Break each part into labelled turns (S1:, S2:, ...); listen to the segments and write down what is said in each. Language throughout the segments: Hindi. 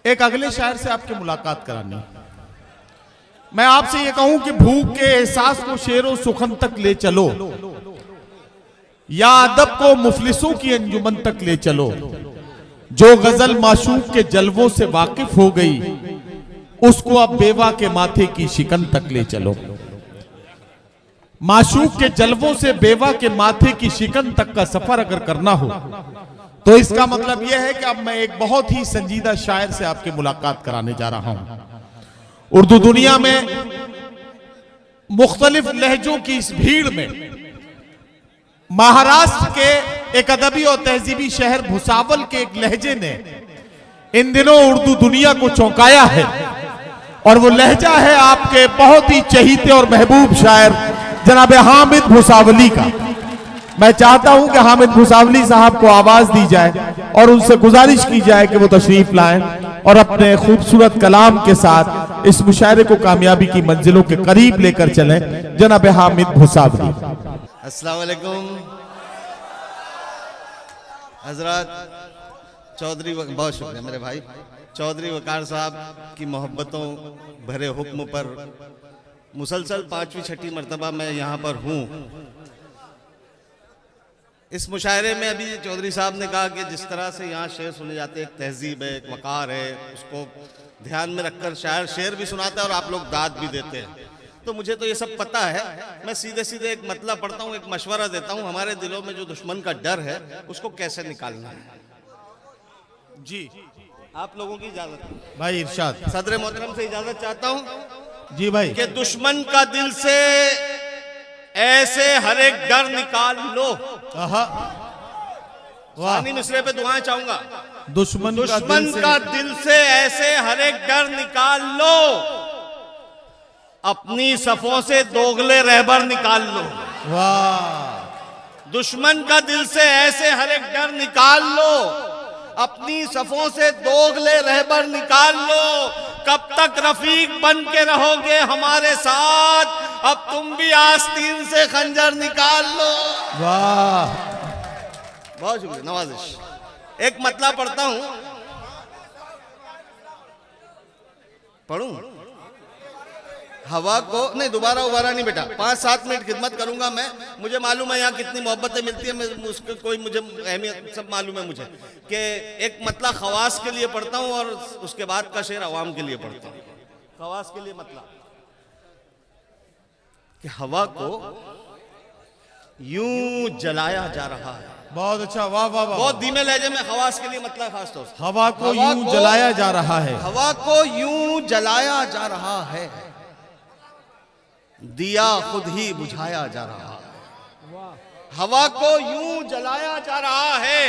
S1: एक अगले शायर से आपकी मुलाकात करानी। मैं आपसे ये कहूं कि भूख के एहसास को शेरो सुखन तक ले चलो, या अदब को मुफलिसों की अंजुमन तक ले चलो। जो गजल माशूक के जलवों से वाकिफ हो गई, उसको अब बेवा के माथे की शिकन तक ले चलो। माशूक के जलवों से बेवा के माथे की शिकन तक का सफर अगर करना हो, तो इसका मतलब यह है कि अब मैं एक बहुत ही संजीदा शायर से आपकी मुलाकात कराने जा रहा हूं। उर्दू दुनिया में मुख्तलिफ लहजों की इस भीड़ में महाराष्ट्र के एक अदबी और तहजीबी शहर भुसावल के एक लहजे ने इन दिनों उर्दू दुनिया को चौंकाया है, और वो लहजा है आपके बहुत ही चहीते और महबूब शायर जनाब हामिद भुसावली का। मैं चाहता हूं कि हामिद भुसावली साहब को आवाज दी जाए और उनसे गुजारिश की जाए कि वो तशरीफ लाएं और अपने खूबसूरत कलाम के साथ इस मुशायरे को कामयाबी की मंजिलों के करीब लेकर चलें। जनाब हामिद भुसावली।
S2: अस्सलाम वालेकुम हजरत चौधरी, बहुत शुक्रिया मेरे भाई चौधरी वकार साहब की मोहब्बतों भरे हुक्म पर मुसलसल 5वीं 6ठी मरतबा मैं यहाँ पर हूँ। इस मुशायरे में अभी चौधरी साहब ने कहा कि जिस तरह से यहाँ शेर सुने जाते हैं, एक तहजीब है, एक वकार है, उसको ध्यान में रखकर शायर शेर भी सुनाता है और आप लोग दाद भी देते हैं। तो मुझे तो ये सब पता है। मैं सीधे सीधे एक मतलब पढ़ता हूँ, एक मशवरा देता हूँ। हमारे दिलों में जो दुश्मन का डर है उसको कैसे निकालना है।
S1: जी
S2: आप लोगों की इजाजत
S1: भाई, इरशाद।
S2: सदर मोहतरम से इजाजत चाहता हूँ
S1: जी भाई।
S2: कि दुश्मन का दिल से ऐसे हर एक डर निकाल लो। सानी मिसरे पे दुआएं चाहूंगा।
S1: दुश्मन
S2: का दिल से ऐसे हर एक डर निकाल लो, अपनी सफों से दोगले रहबर निकाल लो।
S1: वाह।
S2: दुश्मन का दिल से ऐसे हर एक डर निकाल लो, अपनी सफों से दोगले रहबर निकाल लो। कब तक रफीक बन के रहोगे हमारे साथ, अब तुम भी आस्तीन से खंजर निकाल लो।
S1: वाह,
S2: बहुत शुक्रिया, नवाजिश। एक मतलब पढ़ता हूं, पढ़ूं? हवा को नहीं, दोबारा नहीं बेटा, 5-7 मिनट खिदमत करूंगा मैं। मुझे मालूम है यहाँ कितनी मोहब्बतें मिलती है, मैं उसके कोई मुझे अहमियत सब मालूम है मुझे कि एक मतलब खवास के लिए पढ़ता हूँ और उसके बाद का शेर अवाम के लिए पढ़ता हूँ। खवास के लिए मतलब कि हवा को यूं जलाया जा रहा है।
S1: बहुत अच्छा, वाह वाह वाह।
S2: बहुत धीमे लहजे में खवास के लिए मतलब खास तौर से।
S1: हवा को यूं जलाया जा रहा है,
S2: हवा को यूं जलाया जा रहा है, दिया खुद ही बुझाया जा रहा है। हवा को यूं जलाया जा रहा है,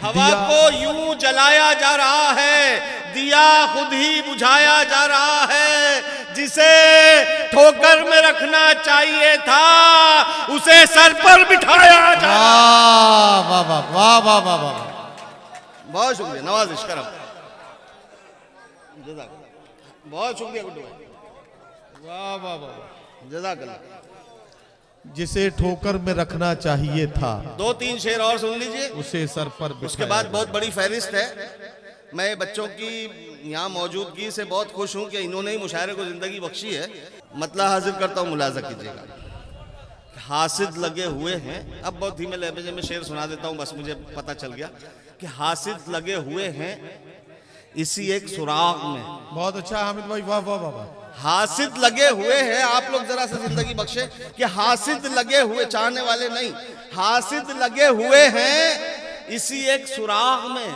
S2: हवा को यूं जलाया जा रहा है, दिया खुद ही बुझाया जा रहा है। जिसे ठोकर में रखना चाहिए था, उसे सर पर बिठाया जा रहा है।
S1: वाह वाह वाह वाह वाह वाह।
S2: बहुत शुक्रिया, नवाजिश करम, बहुत शुक्रिया गुड्डू भाई,
S1: वाह वाह वाह।
S2: जज़ाकल्लाह।
S1: जिसे ठोकर में रखना चाहिए था,
S2: 2-3 शेर और सुन लीजिए,
S1: उसे सर पर।
S2: उसके बाद बहुत बड़ी फहरिस्त है। मैं बच्चों की यहाँ मौजूदगी से बहुत खुश हूँ कि इन्होंने ही मुशायरे को जिंदगी बख्शी है। मतलब हाजिर करता हूँ, मुलाजा कीजिएगा। हासिद लगे हुए हैं, अब बहुत धीमे लहजे में शेर सुना देता हूँ, बस मुझे पता चल गया कि हासिद लगे हुए हैं इसी एक सुराग में।
S1: बहुत अच्छा हामिद भाई, वाह वाह वाह।
S2: हासिद लगे हुए हैं, आप लोग जरा से जिंदगी बख्शे कि हासिद लगे हुए, चाहने वाले नहीं, हासिद लगे हुए हैं इसी एक सुराग में।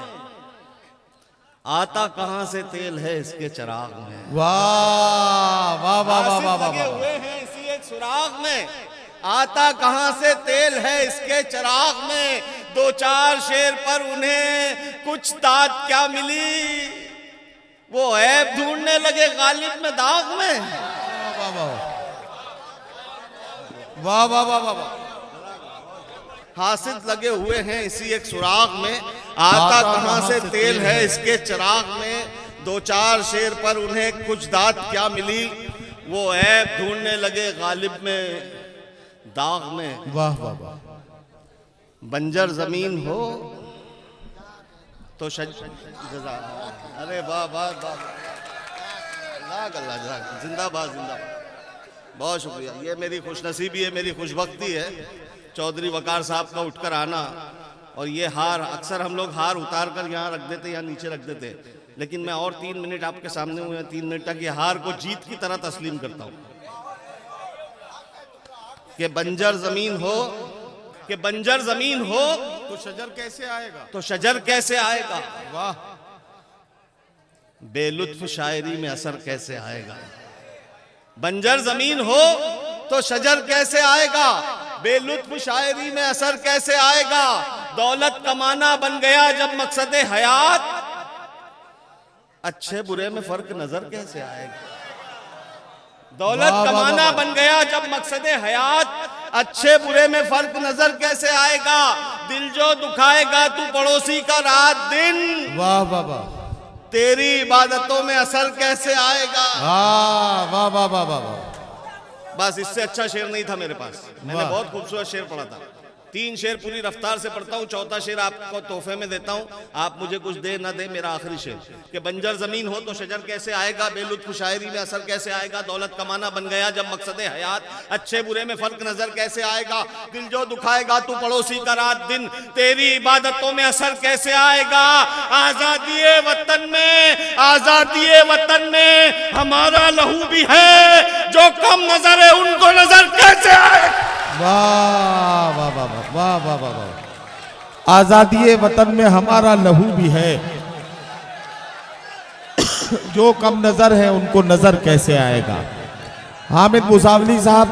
S2: आता कहां से तेल है इसके चिराग में।
S1: वाह वाह वाह वाह वाह।
S2: लगे हुए हैं इसी एक सुराग में, आता कहां से तेल है इसके चिराग में। 2-4 शेर पर उन्हें कुछ दाद क्या मिली, वो ऐब ढूंढने लगे गालिब में दाग में।
S1: वाह वाह वाह वाह वाह।
S2: हासिद लगे हुए हैं इसी एक सुराग में, आता कहां से तेल है इसके चिराग में। 2-4 शेर पर उन्हें कुछ दाद क्या मिली, वो ऐब ढूंढने लगे गालिब में दाग में।
S1: वाह वाह वाह।
S2: बंजर जमीन हो तो अरे वाह वाह वाह, अल्लाह जिंदाबाद जिंदाबाद। बहुत शुक्रिया, ये मेरी खुशनसीबी है, मेरी खुशबख्ती है चौधरी वकार साहब का उठकर आना। और ये हार अक्सर हम लोग हार उतार कर यहाँ रख देते, यहाँ नीचे रख देते, लेकिन मैं और 3 मिनट आपके सामने हुए 3 मिनट तक ये हार को जीत की तरह तस्लीम करता हूँ कि बंजर जमीन हो
S1: तो शजर कैसे आएगा,
S2: तो शजर कैसे आएगा।
S1: वाह,
S2: बेलुत्फ शायरी में असर कैसे आएगा। बंजर जमीन हो तो शजर कैसे आएगा, बेलुत्फ शायरी में असर कैसे आएगा। दौलत कमाना बन गया जब मकसद हयात, अच्छे बुरे में फर्क नजर कैसे आएगा। दौलत कमाना बन गया जब मकसद हयात, अच्छे बुरे में फर्क नजर कैसे आएगा। दिल जो दुखाएगा तू पड़ोसी का रात दिन,
S1: वाह वाह वाह,
S2: तेरी इबादतों में असर कैसे आएगा।
S1: वाह वाह वाह वाह वाह।
S2: बस इससे अच्छा शेर नहीं था मेरे पास, मैंने बहुत खूबसूरत शेर पढ़ा था। 3 शेर पूरी रफ्तार से पढ़ता हूँ, चौथा शेर आपको तोहफे में देता हूँ, आप मुझे कुछ दे ना दे। मेरा आखिरी शेर कि बंजर जमीन हो तो शजर कैसे आएगा, बेलुत्फ शायरी में असर कैसे आएगा। दौलत कमाना बन गया जब मकसद हयात, अच्छे बुरे में फर्क नजर कैसे आएगा। दिल जो दुखाएगा तू पड़ोसी का रात दिन, तेरी इबादतों में असर कैसे आएगा। आजादी वतन में हमारा लहू भी है, जो कम नजर है उनको नजर कैसे आएगा।
S1: वाह वाह वाह वाह वाह वाह वाह। आजादी वतन में हमारा लहू भी है, जो कम नजर है उनको नजर कैसे आएगा। हामिद मुसावली साहब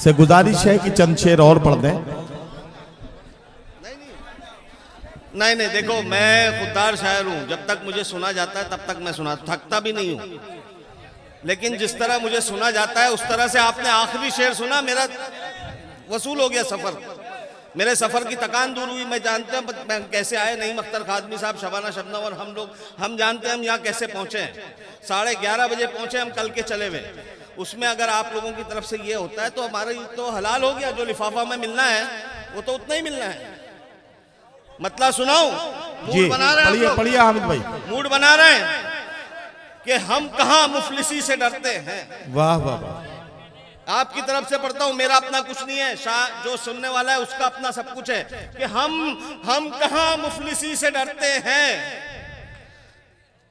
S1: से गुजारिश है कि चंद शेर और पढ़ दें।
S2: नहीं, देखो मैं खुददार शायर हूं, जब तक मुझे सुना जाता है तब तक मैं सुना, थकता भी नहीं हूं। लेकिन जिस तरह मुझे सुना जाता है उस तरह से आपने आखिरी शेर सुना, मेरा वसूल हो गया सफर, मेरे सफर की थकान दूर हुई। मैं जानते हैं कैसे आए, नईम अख्तर खादमी साहब, शबाना शबनम और हम जानते हैं हम यहाँ कैसे पहुंचे हैं। 11:30 बजे पहुंचे हम, कल के चले हुए। उसमें अगर आप लोगों की तरफ से ये होता है तो हमारा तो हलाल हो गया, जो लिफाफा में मिलना है वो तो उतना ही मिलना है। मतलब सुनाऊं, मूड बना रहे हैं,
S1: पढ़िए हामिद भाई,
S2: मूड बना रहे हैं कि हम कहां मुफलिसी से डरते हैं।
S1: वाह वाह वाह।
S2: आपकी तरफ से पढ़ता हूं, मेरा अपना कुछ नहीं है, जो सुनने वाला है उसका अपना सब कुछ है कि हम कहां मुफलिसी से डरते हैं,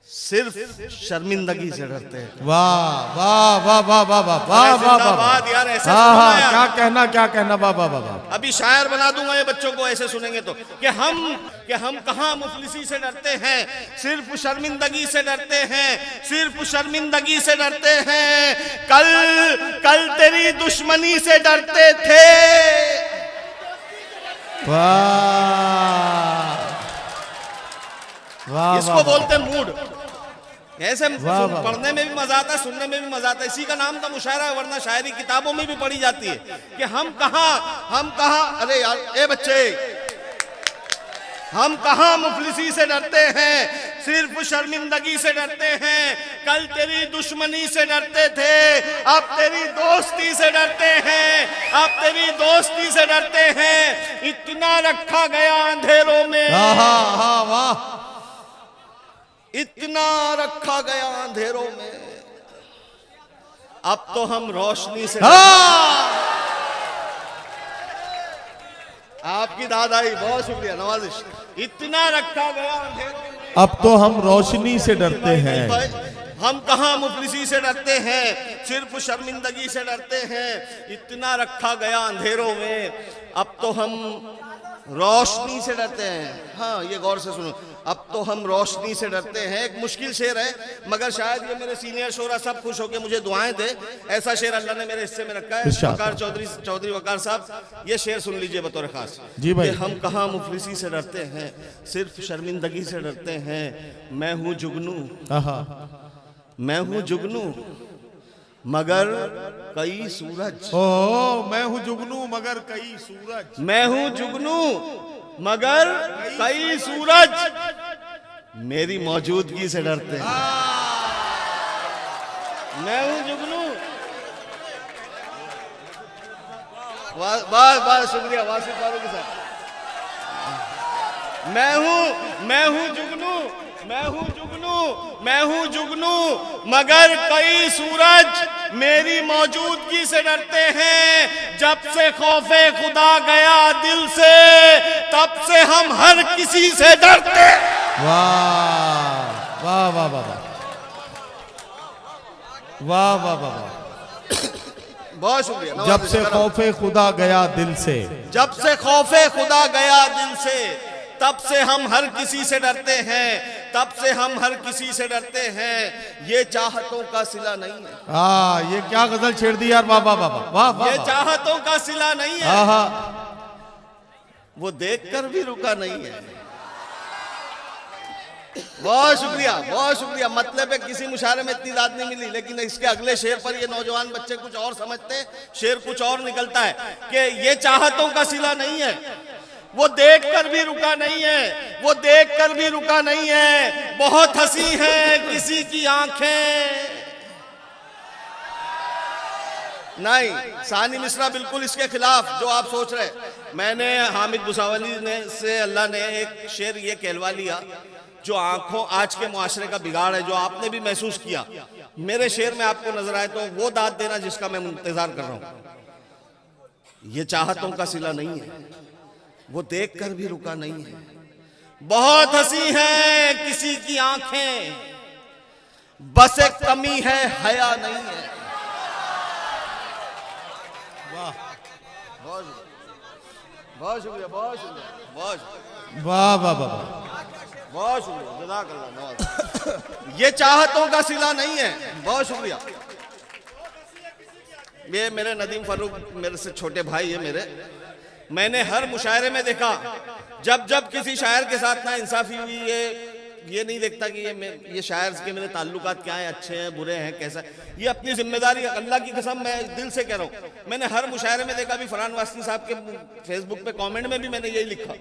S2: सिर्फ शर्मिंदगी से डरते हैं।
S1: वाह वाह वाह वाह वाह वाह वाह
S2: जिंदाबाद यार, ऐसे
S1: क्या कहना वाह वाह वाह।
S2: अभी शायर बना दूंगा ये बच्चों को, ऐसे सुनेंगे तो कि हम कहां मुफलिसी से डरते हैं, सिर्फ शर्मिंदगी से डरते हैं, सिर्फ शर्मिंदगी से डरते हैं। कल तेरी दुश्मनी से डरते थे।
S1: वाह वाह,
S2: इसको बोलते मूड। ऐसे पढ़ने में भी मजा आता है, सुनने में भी मजा आता है। इसी का नाम तो मुशायरा है, वरना शायरी किताबों में भी पढ़ी जाती है कि हम कहां अरे यार ए बच्चे, हम कहां मुफलिसी से डरते हैं, सिर्फ शर्मिंदगी से डरते हैं। कल तेरी दुश्मनी से डरते थे, अब तेरी दोस्ती से डरते हैं, अब तेरी दोस्ती से डरते हैं। इतना रखा गया अंधेरों में,
S1: वाह,
S2: इतना रखा गया अंधेरों में, अब तो हम रोशनी से। आपकी दादाई, बहुत शुक्रिया, नवाजिश। इतना रखा गया अंधेरों में,
S1: अब तो हम रोशनी से डरते हैं।
S2: हम कहां मुफलिसी से डरते हैं, सिर्फ शर्मिंदगी से डरते हैं। इतना रखा गया अंधेरों में, अब तो हम रोशनी से डरते हैं। हाँ, ये गौर से सुनो, अब तो हम रोशनी से डरते हैं। एक मुश्किल शेर है, मगर शायद ये मेरे सीनियर शोरा सब खुश होकर मुझे दुआएं दे। ऐसा शेर अल्लाह ने मेरे हिस्से में रखा है। वकार चौधरी वकार साहब, ये शेर सुन लीजिए बतौर खास
S1: जी भाई।
S2: हम कहां मुफलिसी से डरते हैं, सिर्फ शर्मिंदगी से डरते हैं। मैं हूं जुगनू, मैं हूं जुगनू मगर कई सूरज।
S1: मैं हूं जुगनू मगर कई सूरज,
S2: मैं हूं जुगनू मगर कई सूरज मेरी मौजूदगी से डरते हैं। मैं हूं जुगनू। वाह, शुक्रिया वासिफ फारूकी साहब। मैं हूं जुगनू, मैं हूं जुगनू, मैं हूं जुगनू, मगर कई सूरज मेरी मौजूदगी से डरते हैं। जब से खौफे खुदा गया दिल से, तब से हम हर किसी से डरते।
S1: वाह वाह वाह वाह वाह वाह वाह वाह।
S2: बहुत शुक्रिया।
S1: जब से खौफे खुदा गया दिल से,
S2: जब से खौफे खुदा गया दिल से, तब से हम हर किसी से डरते हैं, तब से हम हर किसी से डरते हैं। ये चाहतों का सिला नहीं है।
S1: हाँ, ये क्या गजल छेड़ दी यार, वाह वाह वाह वाह वाह।
S2: ये चाहतों का सिला नहीं है।
S1: हाँ,
S2: वो देखकर भी रुका नहीं है। बहुत शुक्रिया, बहुत शुक्रिया। मतलब है किसी मुशायरे में इतनी दाद नहीं मिली, लेकिन इसके अगले शेर पर ये नौजवान बच्चे कुछ और समझते हैं, शेर कुछ और निकलता है कि ये चाहतों का सिला नहीं है, वो देखकर भी रुका नहीं है, वो देखकर भी रुका नहीं है। बहुत हंसी है किसी की आंखें। नहीं, सानी मिश्रा बिल्कुल इसके खिलाफ जो आप सोच रहे। मैंने हामिद भुसावली ने से अल्लाह ने एक शेर ये कहलवा लिया जो आंखों आज के मुआशरे का बिगाड़ है, जो आपने भी महसूस किया। मेरे शेर में आपको नजर आए तो वो दाद देना जिसका मैं इंतजार कर रहा हूं। ये चाहतों का सिला नहीं है, वो देखकर भी रुका नहीं है। बहुत हंसी है किसी की आंखें, बस एक कमी है हया नहीं है। वाह, बहुत शुक्रिया, बहुत शुक्रिया, बहुत
S1: वाह वाह वाह।
S2: बहुत शुक्रिया, जज़ाकल्लाह। ये चाहतों का सिला नहीं है। बहुत शुक्रिया। ये मेरे नदीम फारूक मेरे से छोटे भाई है मेरे। मैंने हर मुशायरे में देखा, जब जब किसी शायर के साथ ना इंसाफी हुई, ये नहीं देखता कि ये शायर के मेरे ताल्लुकात क्या हैं, अच्छे हैं बुरे हैं कैसा। ये अपनी जिम्मेदारी, अल्लाह की कसम मैं दिल से कह रहा हूँ। मैंने हर मुशायरे में देखा, भी फरहान वास्ती साहब के फेसबुक पे कमेंट में भी मैंने यही लिखा।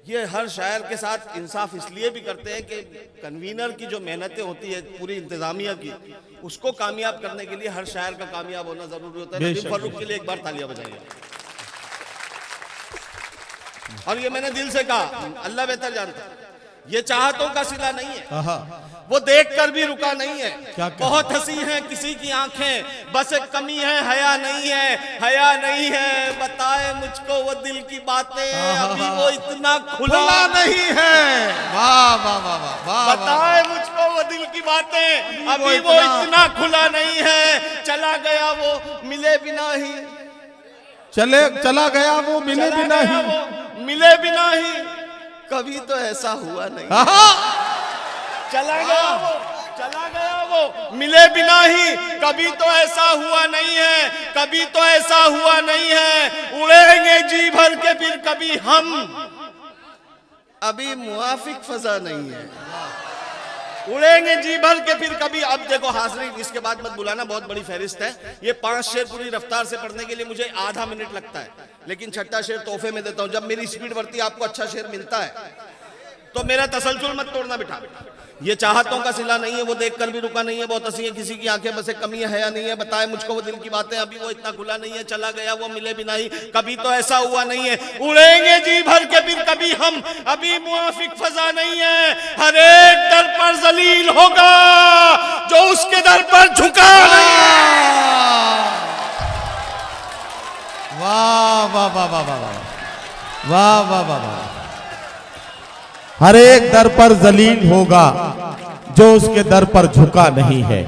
S2: ये हर शायर के साथ इंसाफ इसलिए भी करते हैं कि कन्वीनर की जो मेहनतें होती है पूरी इंतजामिया की, उसको कामयाब करने के लिए हर शायर का कामयाब होना जरूरी होता है। नदीम फारूक के लिए एक बार तालियां बजाइए। और ये मैंने दिल से कहा, अल्लाह बेहतर जानता है। ये चाहतों का सिला नहीं है, वो देखकर भी रुका नहीं है। बहुत हंसी है किसी की आंखें, बस एक कमी है हया नहीं है, हया नहीं है। बताए मुझको वो दिल की बातें, अभी वो इतना खुला
S1: नहीं है। वाह वाह वाह वाह।
S2: बताए मुझको वो दिल की बातें, अभी वो इतना खुला नहीं है। चला गया वो मिले बिना ही,
S1: चला गया वो मिले बिना ही,
S2: मिले बिना ही कभी तो ऐसा हुआ नहीं। चला गया वो मिले बिना ही, कभी तो ऐसा हुआ नहीं है, कभी तो ऐसा हुआ नहीं है। उड़ेंगे जी भर के फिर कभी हम, अभी मुआफिक फजा नहीं है। उड़ेंगे जी भर के फिर कभी। अब देखो हाज़रीन, इसके बाद मत बुलाना, बहुत बड़ी फहरिस्त है। ये 5 शेर पूरी रफ्तार से पढ़ने के लिए मुझे आधा मिनट लगता है, लेकिन छठा शेर तोहफे में देता हूं। जब मेरी स्पीड बढ़ती है, आपको अच्छा शेर मिलता है, तो मेरा तसलसल मत तोड़ना बेटा। ये चाहतों का सिला नहीं है, वो देखकर भी रुका नहीं है। बहुत हंसी है किसी की आंखें, बस एक कमी है हया नहीं है। बताए मुझको वो दिल की बातें, अभी वो इतना खुला नहीं है। चला गया वो मिले बिना ही, कभी तो ऐसा हुआ नहीं है। उड़ेंगे जी भर के फिर कभी हम, अभी मुआफिक फजा नहीं है। हर एक दर पर जलील होगा जो उसके दर पर झुका नहीं है।
S1: वाह वाह वाह वाह वाह वाह वाह वाह वाह। हर एक दर पर जलील होगा जो उसके दर पर झुका नहीं है।